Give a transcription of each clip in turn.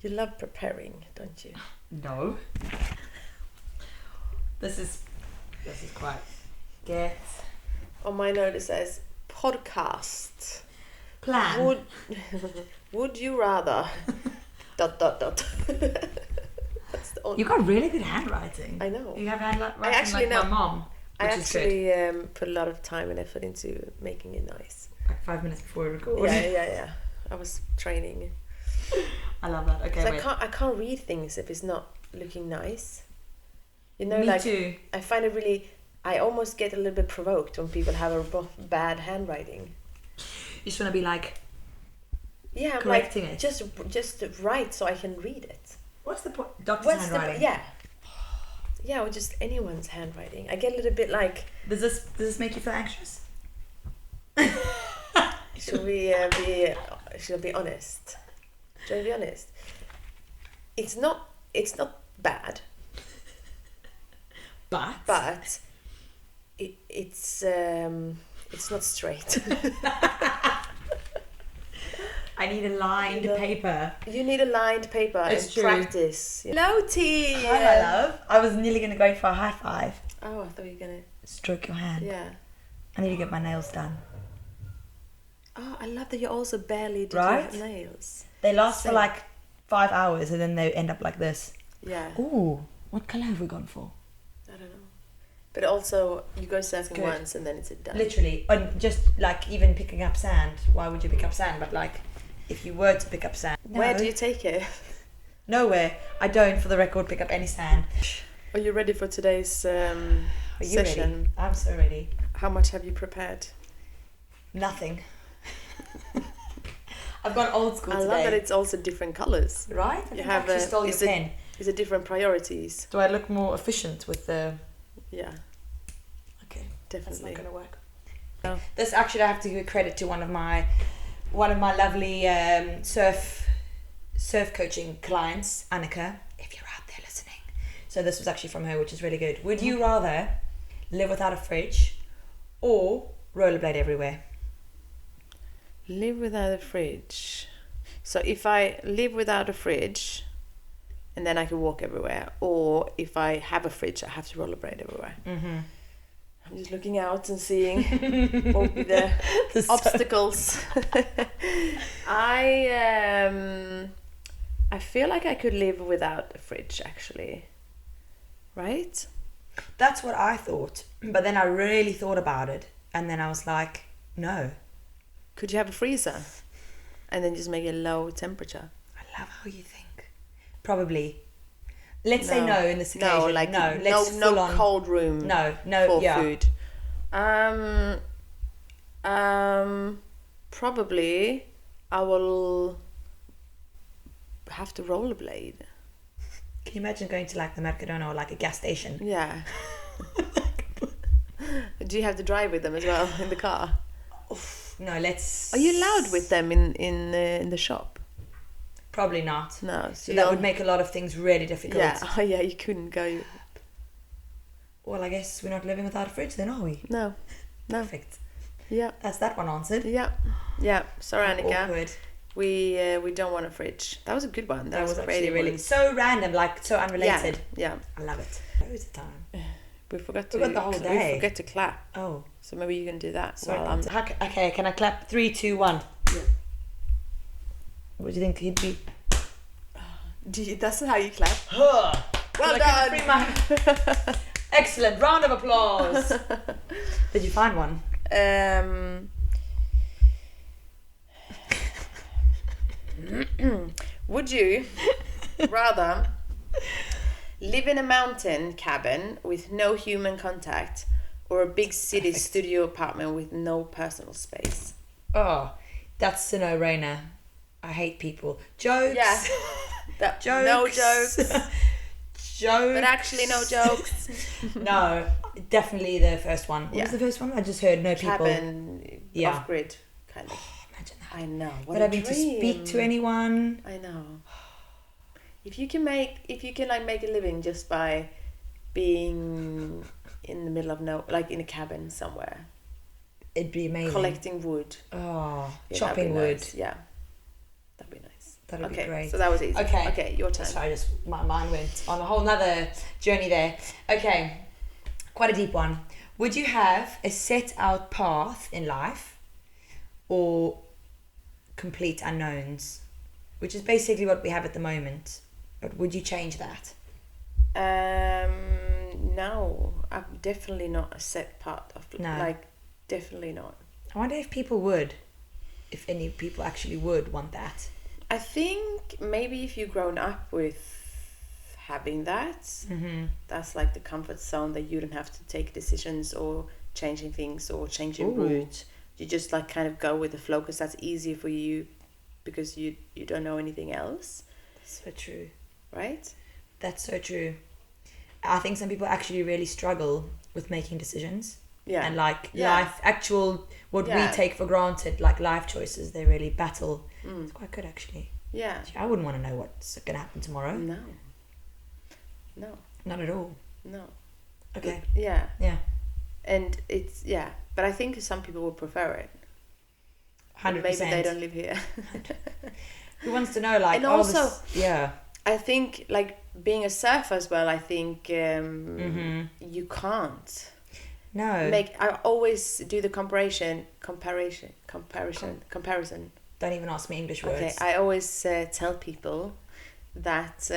You love preparing, don't you? No. This is quite... Get... On my note it says, podcast. Plan. Would you rather... ... That's the only... You got really good handwriting. I know. You have handwriting actually like know. my mom. I Which is good. actually put a lot of time and effort into making it nice. Like 5 minutes before we record. Yeah. I was training. I love that. Okay, So wait. I can't read things if it's not looking nice. You know, Me like too. I find it really. I almost get a little bit provoked when people have a bad handwriting. You just want to be like... Yeah, I'm correcting like, it. Just write so I can read it. What's the point? Doctor's handwriting. Yeah, or just anyone's handwriting. I get a little bit like. Does this make you feel anxious? Should I be honest? Should I be honest? It's not bad, but it's not straight. I need a lined paper. You need a lined paper It's and true. practice. Hello, T. Hi, my love. I was nearly going to go for a high five. Oh, I thought you were gonna. Stroke your hand. Yeah. I need to get my nails done. Oh, I love that you also barely did Right? your nails. They last for Same. like 5 hours and then they end up like this. Yeah. Ooh, what colour have we gone for? I don't know. But also, you go surfing good. once and then it's done. Literally, and just like even picking up sand. Why would you pick up sand? But like, if you were to pick up sand, Where do you take it? Nowhere. I don't, for the record, pick up any sand. Are you ready for today's Are you session? ready? I'm so ready. How much have you prepared? Nothing. I've gone old school I today. love that it's also different colours. Right? I You think have I actually stole your pen. Is it different priorities? Do I look more efficient with the... Yeah, Okay, that's definitely. not going to work. No. This actually, I have to give credit to one of my lovely surf coaching clients, Annika, if you're out there listening. So this was actually from her, which is really good. Would you rather live without a fridge or rollerblade everywhere? Live without a fridge. So if I live without a fridge, and then I can walk everywhere, or if I have a fridge, I have to rollerblade everywhere. Mm-hmm. I'm just looking out and seeing what would be the obstacles. I feel like I could live without a fridge, actually. Right? That's what I thought, but then I really thought about it, and then I was like, no. Could you have a freezer and then just make it low temperature? I love how you think. Probably. Let's say no in this occasion. No, like no. Let's no full on. cold room. No, for yeah. food. Probably I will have to rollerblade. Can you imagine going to like the Mercadona or like a gas station? Yeah. Do you have to drive with them as well in the car? Oof, no, let's... Are you allowed with them in the shop? Probably not. No. So that would make a lot of things really difficult. Yeah. Oh yeah, you couldn't go. Well, I guess we're not living without a fridge then, are we? No. Perfect. Yeah. That's that one answered. Yeah. Yeah. Sorry, Annika. Awkward. We don't want a fridge. That was a good one. That was a actually creative really one. so random, like so unrelated. Yeah. I love it. Loads of time. We forgot to. We got the whole day. We forgot to clap. Oh. So maybe you can do that. Sorry. while I'm... Okay, can I clap? 3, 2, 1. Yeah. What do you think he'd be? That's how you clap. Well Well done. Excellent. Round of applause. Did you find one? Would you rather live in a mountain cabin with no human contact or a big city Perfect. studio apartment with no personal space? Oh, that's a no-brainer. I hate people. Jokes. Yeah. Jokes. No jokes. Jokes. But actually no jokes. No, definitely the first one. What Yeah. was the first one? I just heard no people. Cabin, Yeah. off-grid, kind of. Imagine that. I know. What But a having to speak to dream. anyone. I know. If you can make a living just by being in the middle of in a cabin somewhere, It'd be amazing. collecting wood. Oh, Yeah, chopping that'd be wood. nice. Yeah, that'd be nice. That'll be Okay, great. so that was easy. Okay. Okay, your turn. Sorry, just my mind went on a whole nother journey there. Okay, quite a deep one. Would you have a set out path in life or complete unknowns? Which is basically what we have at the moment. But would you change that? No, I'm definitely not a set part of No. like, definitely not. I wonder if people would. If any people actually would want that. I think maybe if you've grown up with having that, that's like the comfort zone that you don't have to take decisions or changing things or changing Ooh. route. You just like kind of go with the flow because that's easier for you because you don't know anything else, So true. right? That's so true. I think some people actually really struggle with making decisions. Yeah. And like Yeah. life, actual, what Yeah. we take for granted, like life choices, they really battle. It's quite good actually. Yeah. I wouldn't want to know what's going to happen tomorrow. No. Not at all. No. Okay. Yeah. Yeah. And it's, yeah. But I think some people would prefer it. 100%. Maybe they don't live here. Who wants to know, like, And oh, also- this, yeah. I think like being a surfer as well, I think you can't No. I always do the comparison. Don't even ask me English words. Okay, I always tell people that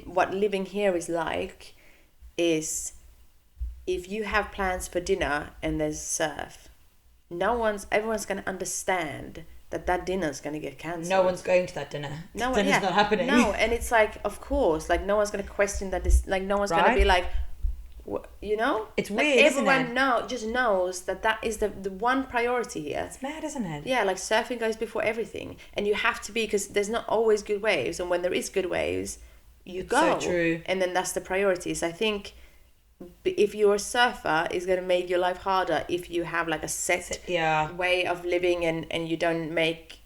what living here is like is if you have plans for dinner and there's surf, everyone's going to understand that dinner's going to get cancelled. No one's going to that dinner. No, Dinner's yeah, not happening. No, and it's like, of course, like no one's going to question that this, like no one's going to be like, you know? It's like, weird, isn't everyone it? just knows that is the one priority here. It's mad, isn't it? Yeah, like surfing goes before everything. And you have to be, because there's not always good waves. And when there is good waves, you go. so true. And then that's the priorities. I think if you're a surfer, it's going to make your life harder if you have like a set Yeah. way of living and you don't make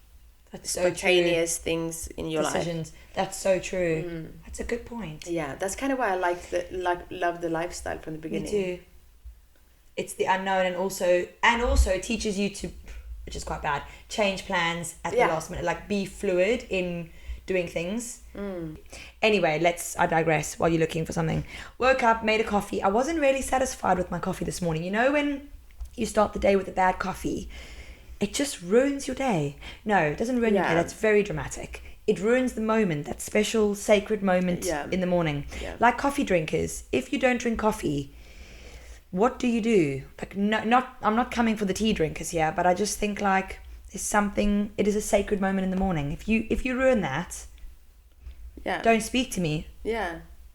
That's so spontaneous things in your decisions. life. That's so true. That's a good point. Yeah, that's kind of why I love the lifestyle from the Me beginning. too. It's the unknown, and also it teaches you to, which is quite bad, change plans at the last minute. Like be fluid in doing things. Anyway, I digress while you're looking for something. Woke up, made a coffee. I wasn't really satisfied with my coffee this morning. You know when you start the day with a bad coffee, it just ruins your day. No, it doesn't ruin your day. That's very dramatic. It ruins the moment, that special sacred moment in the morning. Yeah. Like coffee drinkers, if you don't drink coffee, what do you do? Like, I'm not coming for the tea drinkers here, but I just think like it is a sacred moment in the morning. If you ruin that, don't speak to me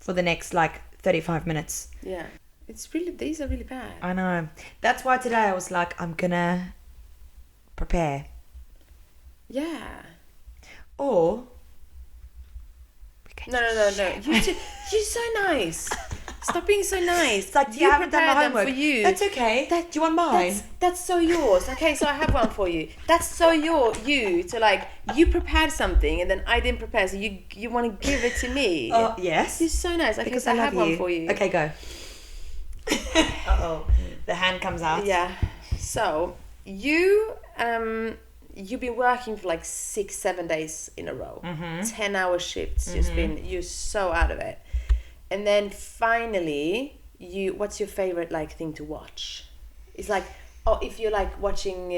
for the next like 35 minutes. Yeah. These are really bad. I know. That's why today I was like, I'm gonna prepare. Yeah. Or No. You're so nice. Stop being so nice. it's like, you haven't done my prepared them homework. for you. That's okay. Do you want mine? That's so yours. Okay, so I have one for you. That's so you to like, you prepared something and then I didn't prepare, so you want to give it to me. Oh, yes. You're so nice. Okay, Because so I I have love one for you. Okay, go. Uh-oh. The hand comes out. Yeah. So you've been working for like 6-7 days in a row. 10-hour shifts. You're so out of it. And then finally, what's your favorite like thing to watch? It's like, if you're like watching,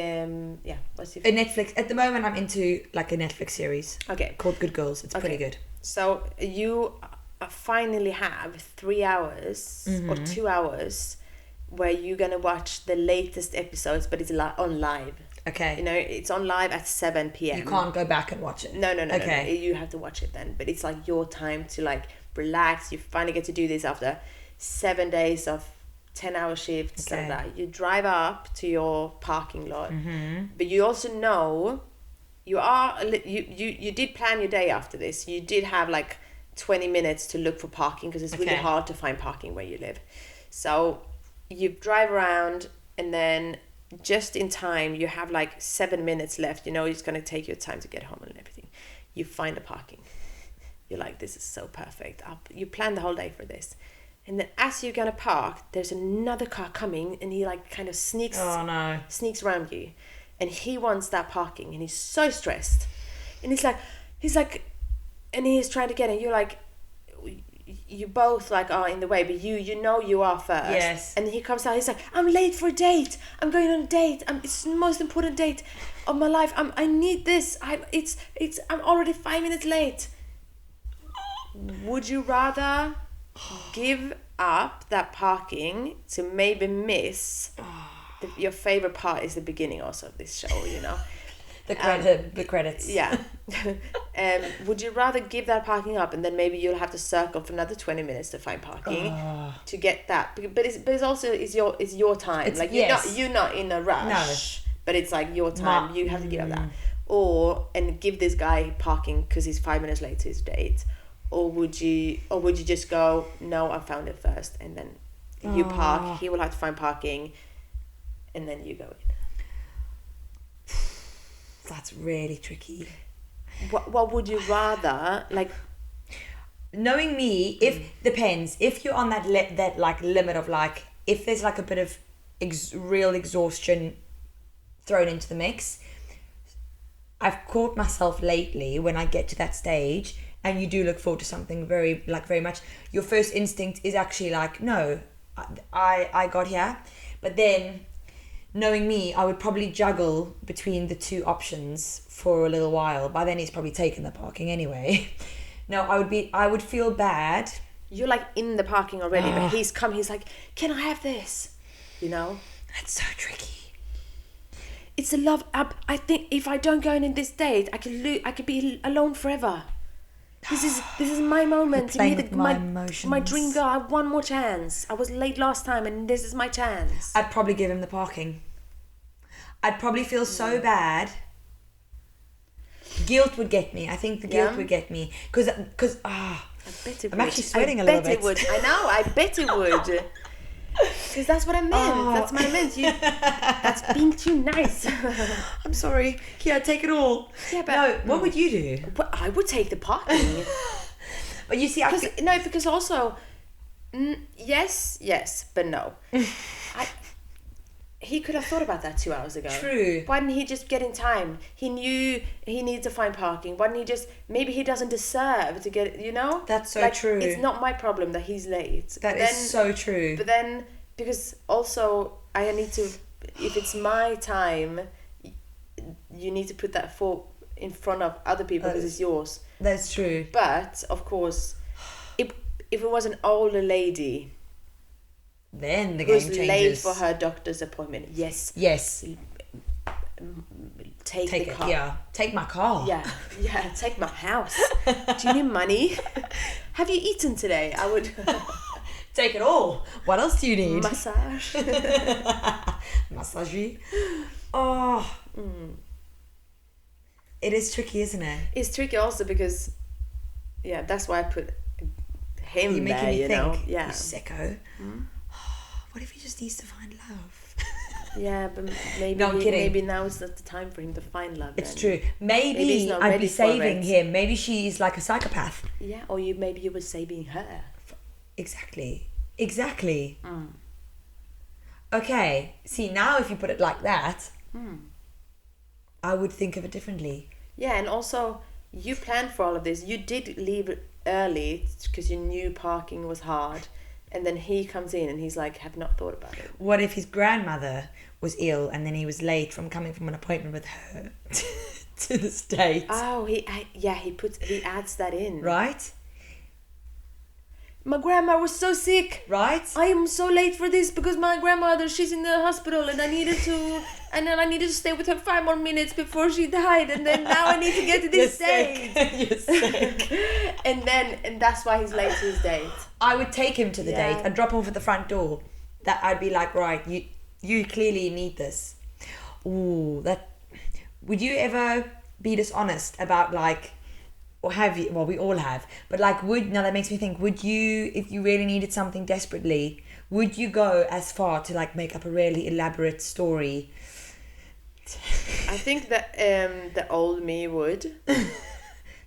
what's your A Netflix. At the moment, I'm into like a Netflix series. Okay. Called Good Girls. It's pretty good. So you finally have 3 hours or 2 hours where you're gonna watch the latest episodes, but it's on live. Okay. You know, it's on live at 7 p.m. You can't go back and watch it. No. Okay. No. You have to watch it then. But it's like your time to like relax. You finally get to do this after 7 days of 10-hour shifts. Okay. And you drive up to your parking lot. But you also know you did plan your day after this. You did have like 20 minutes to look for parking because it's really hard to find parking where you live. So you drive around and then just in time, you have like 7 minutes left. You know, it's going to take your time to get home and everything. You find a parking. You're like, this is so perfect. You plan the whole day for this. And then as you're going to park, there's another car coming and he like kind of sneaks around you. And he wants that parking and he's so stressed. And he's like, and he's trying to get in. You're like, you both like are in the way, but you know you are first. Yes. And he comes out. He's like, I'm late for a date. I'm going on a date. It's the most important date of my life. I need this. I'm already 5 minutes late. Would you rather give up that parking to maybe miss your favorite part is the beginning also of this show, you know? The credits. Yeah. Would you rather give that parking up and then maybe you'll have to circle for another 20 minutes to find parking to get that? But it's also your time. It's, like yes. you're not in a rush. No. But it's like your time. You have to give up that. And give this guy parking because he's 5 minutes late to his date. Or would you just go, no, I found it first, and then you park, he will have to find parking, and then you go in. That's really tricky. What would you rather, like? Knowing me, depends. If you're on that like limit of like, if there's like a bit of real exhaustion thrown into the mix, I've caught myself lately when I get to that stage and you do look forward to something very much, your first instinct is actually like, no, I got here. But then, knowing me, I would probably juggle between the two options for a little while. By then he's probably taken the parking anyway. No, I would feel bad. You're like in the parking already, but he's like, can I have this? You know? That's so tricky. It's a love app. I think if I don't go in this date, I could be alone forever. This is my moment to meet my dream girl. I have one more chance. I was late last time, and this is my chance. I'd probably give him the parking. I'd probably feel so bad. Guilt would get me. I think the guilt would get me because I bet it I'm actually sweating a little bit. I bet it would. I know. I bet it would. Because that's what I meant. That's what I meant. That's being too nice. I'm sorry. Kia, take it all. Yeah, but no. What would you do? Well, I would take the parking. But you see, because also, yes, but no. He could have thought about that 2 hours ago. True. Why didn't he just get in time? He knew he needed to find parking. Why didn't he just... Maybe he doesn't deserve to get... You know? That's so true. It's not my problem that he's late. That is so true. But then, because also, I need to... If it's my time, you need to put that in front of other people because it's yours. That's true. But, of course, if it was an older lady... Then the game changes. Who's late for her doctor's appointment? Yes. Take the car. Yeah. Take my car. Yeah. Take my house. Do you need money? Have you eaten today? I would take it all. What else do you need? Massage. Massage. Oh. It is tricky, isn't it? It's tricky also because, that's why I put him You're making there. me you think. know, yeah. You sicko. What if he just needs to find love? Yeah, but maybe no, I'm kidding. Maybe now is not the time for him to find love. It's true. Maybe I'd be saving him. Maybe she's like a psychopath. Yeah, or maybe you were saving her. Exactly. Okay. See, now if you put it like that, I would think of it differently. Yeah, and also you planned for all of this. You did leave early because you knew parking was hard. And then he comes in and he's like, have not thought about it. What if his grandmother was ill and then he was late from coming from an appointment with her to the States? Oh, he adds that in. Right? My grandma was so sick. Right? I am so late for this because my grandmother, she's in the hospital and I needed to stay with her 5 more minutes before she died, and then now I need to get to this date. You're sick. and that's why he's late to his date. I would take him to the date. I'd drop him off at the front door. That I'd be like, right, you clearly need this. Ooh, that. Would you ever be dishonest about like, or have you? Well, we all have. But like, now that makes me think. Would you, if you really needed something desperately, would you go as far to like make up a really elaborate story? I think that the old me would.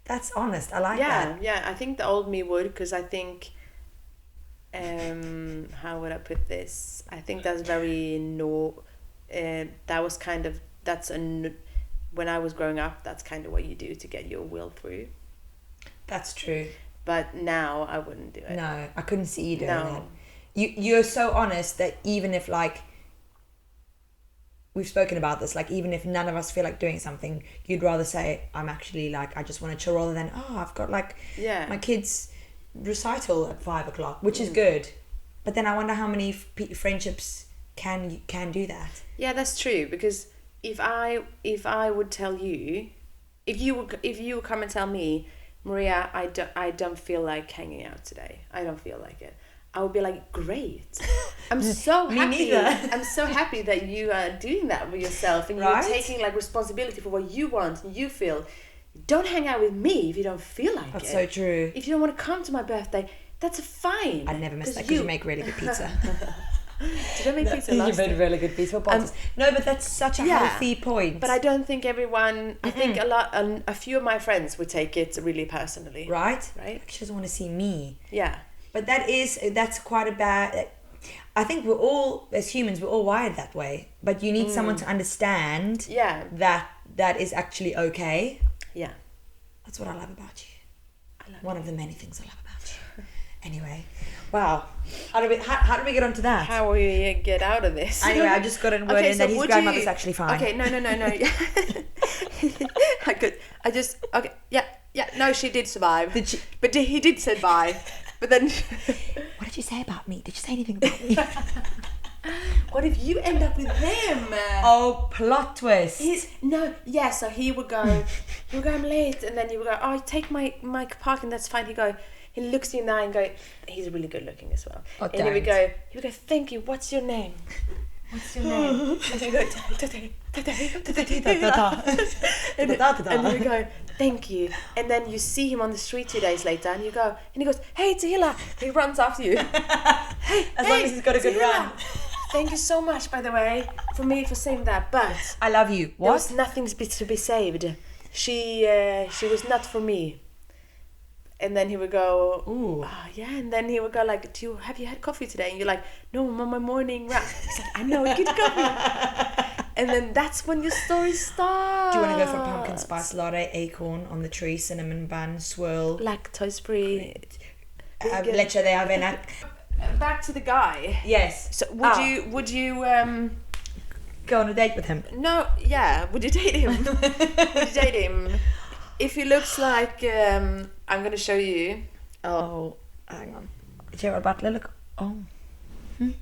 That's honest. I like that. Yeah. I think the old me would, because I think. How would I put this? I think that's very that was kind of when I was growing up, that's kind of what you do to get your will through. That's true. But now I wouldn't do it. No, I couldn't see you doing that. You're so honest that even if like, we've spoken about this, like even if none of us feel like doing something, you'd rather say, I'm actually like, I just want to chill, rather than, I've got like my kids' recital at 5 o'clock, which is good. But then I wonder how many friendships can do that. Yeah, that's true, because if I would tell you, if you would come and tell me, Maria, I don't feel like hanging out today, I don't feel like it, I would be like, great. I'm so happy. Me neither. I'm so happy that you are doing that with yourself, and you're taking like responsibility for what you want and you feel. Don't hang out with me if you don't feel like it. That's so true. If you don't want to come to my birthday, that's fine. I'd never miss that because you make really good pizza. Did I make pizza last You made really good pizza for parties. No, but that's such a healthy point. But I don't think everyone. I think a few of my friends would take it really personally. Right. Right. She doesn't want to see me. Yeah. But that's quite a bad. I think we're all, as humans, we're all wired that way. But you need someone to understand. Yeah. That is actually okay. Yeah. That's what I love about you. One of the many things I love about you. Anyway, wow. How do we get onto that? How will we get out of this? Anyway, I just got a word in that his grandmother's actually fine. Okay, no. Okay, yeah. No, she did survive. Did she? But he did survive. But then, what did you say about me? Did you say anything about me? What if you end up with him? Oh, plot twist. So he would go, I'm late, and then you would go, I take my parking, that's fine. He looks you in the eye and go, he's really good looking as well. Oh, and he would go, thank you, what's your name? What's your name? And you go, and you go, thank you. And then you see him on the street 2 days later, and you go, and he goes, hey, Tahila. He runs after you. As long as he's got a good run. Thank you so much, by the way, for saying that. But I love you. What? There was nothing to be saved. She was not for me. And then he would go, ooh, yeah. And then he would go like, have you had coffee today? And you're like, no, I'm on my morning run. He's like, I know, get coffee. And then that's when your story starts. Do you want to go for a pumpkin spice latte, acorn on the tree, cinnamon bun, swirl, lactose free, leche de avena? Back to the guy. Yes. So would you go on a date with him? No. Yeah. Would you date him? If he looks like I'm gonna show you. Oh, hang on. Gerard Butler, look. Oh. Can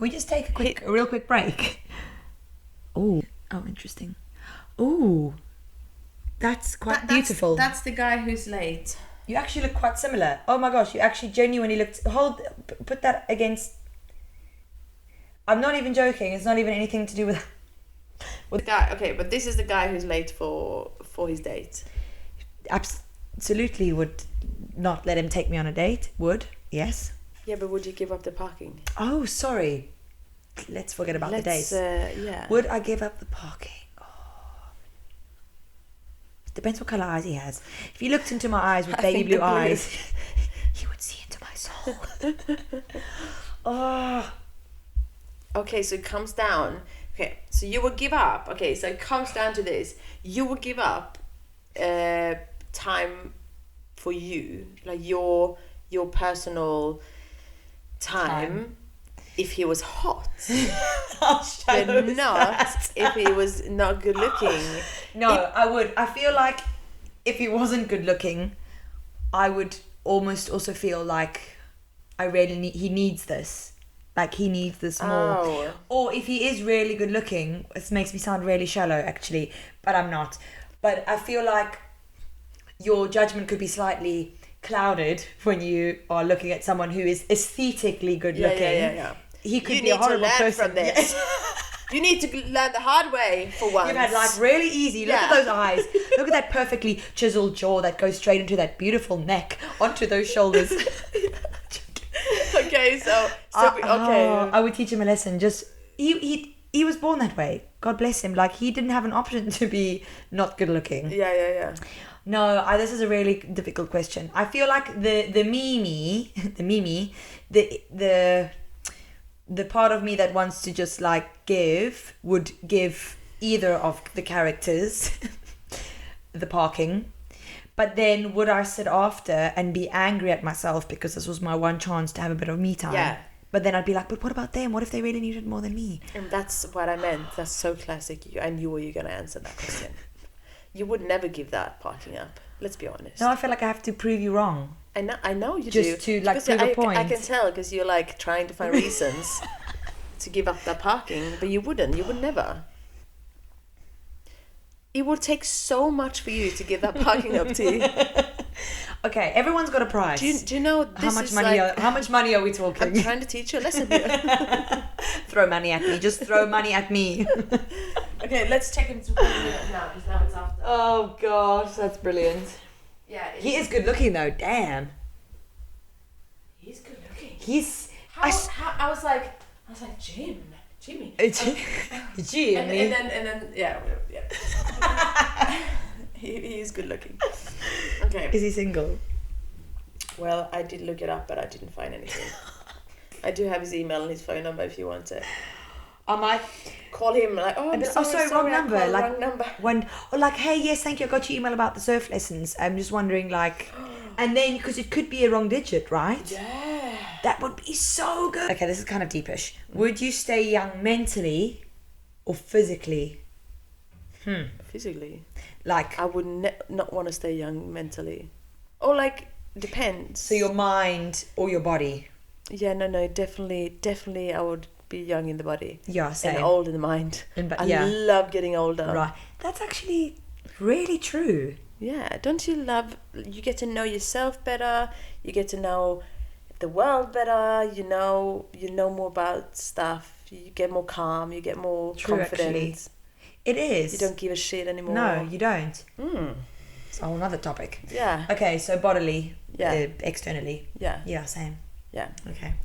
we just take a real quick break? Oh, interesting. Oh, that's quite beautiful. That's the guy who's late. You actually look quite similar. Oh my gosh, you actually genuinely looked. Put that against. I'm not even joking. It's not even anything to do with the guy. Okay, but this is the guy who's late for his date. Absolutely would not let him take me on a date. Would, yes. Yeah, but would you give up the parking? Oh, sorry. Let's forget about the date. Yeah. Would I give up the parking? Depends what colour eyes he has. If he looked into my eyes with baby blue eyes, he would see into my soul. Oh. Okay, so it comes down. Okay, so you would give up. Okay, so it comes down to this. You would give up time for you, like your personal time. If he was hot, but not if he was not good looking. No, I would. I feel like if he wasn't good looking, I would almost also feel like he needs this. Like he needs this more. Oh. Or if he is really good looking, it makes me sound really shallow actually, but I'm not. But I feel like your judgment could be slightly clouded when you are looking at someone who is aesthetically good looking. Yeah. He could be a horrible person. From this. You need to learn the hard way for once. You've had life really easy. Look at those eyes. Look at that perfectly chiseled jaw that goes straight into that beautiful neck, onto those shoulders. Okay, okay. I would teach him a lesson. Just he was born that way. God bless him. Like he didn't have an option to be not good looking. Yeah. No, this is a really difficult question. I feel like the part of me that wants to just like give would give either of the characters, the parking. But then would I sit after and be angry at myself because this was my one chance to have a bit of me time? Yeah. But then I'd be like, but what about them? What if they really need it more than me? And that's what I meant. That's so classic. I knew you were going to answer that question. You would never give that parking up. Let's be honest. No, I feel like I have to prove you wrong. I know you just do. To like prove a point. I can tell because you're like trying to find reasons to give up that parking, but you wouldn't. You would never. It would take so much for you to give that parking up to you. Okay, everyone's got a price. Do you know this how much money are we talking? I'm trying to teach you a lesson here. Throw money at me. Just throw money at me. Okay, let's check him to now because now it's after. Oh gosh, that's brilliant. Yeah. He is good looking though. Damn. He's good looking. He's. I was like Jimmy. Jimmy. And then yeah. He is good looking. Okay. Is he single? Well, I did look it up, but I didn't find anything. I do have his email and his phone number if you want it. I might call him like, sorry, wrong number. Wrong number. Hey, yes, thank you. I got your email about the surf lessons. I'm just wondering, like, and then because it could be a wrong digit, right? Yeah. That would be so good. Okay, this is kind of deepish. Would you stay young mentally or physically? Physically. Like, I would not want to stay young mentally. Or like, depends. So your mind or your body? Yeah, no, definitely I would be young in the body. Yeah, same. And old in the mind. I love getting older. Right. That's actually really true. Yeah, don't you love, you get to know yourself better, you get to know the world better, you know more about stuff, you get more calm, you get more confident. Actually. It is. You don't give a shit anymore. No, you don't. It's a whole other topic. Yeah. Okay, so bodily, externally. Yeah. Yeah, same. Yeah. Okay.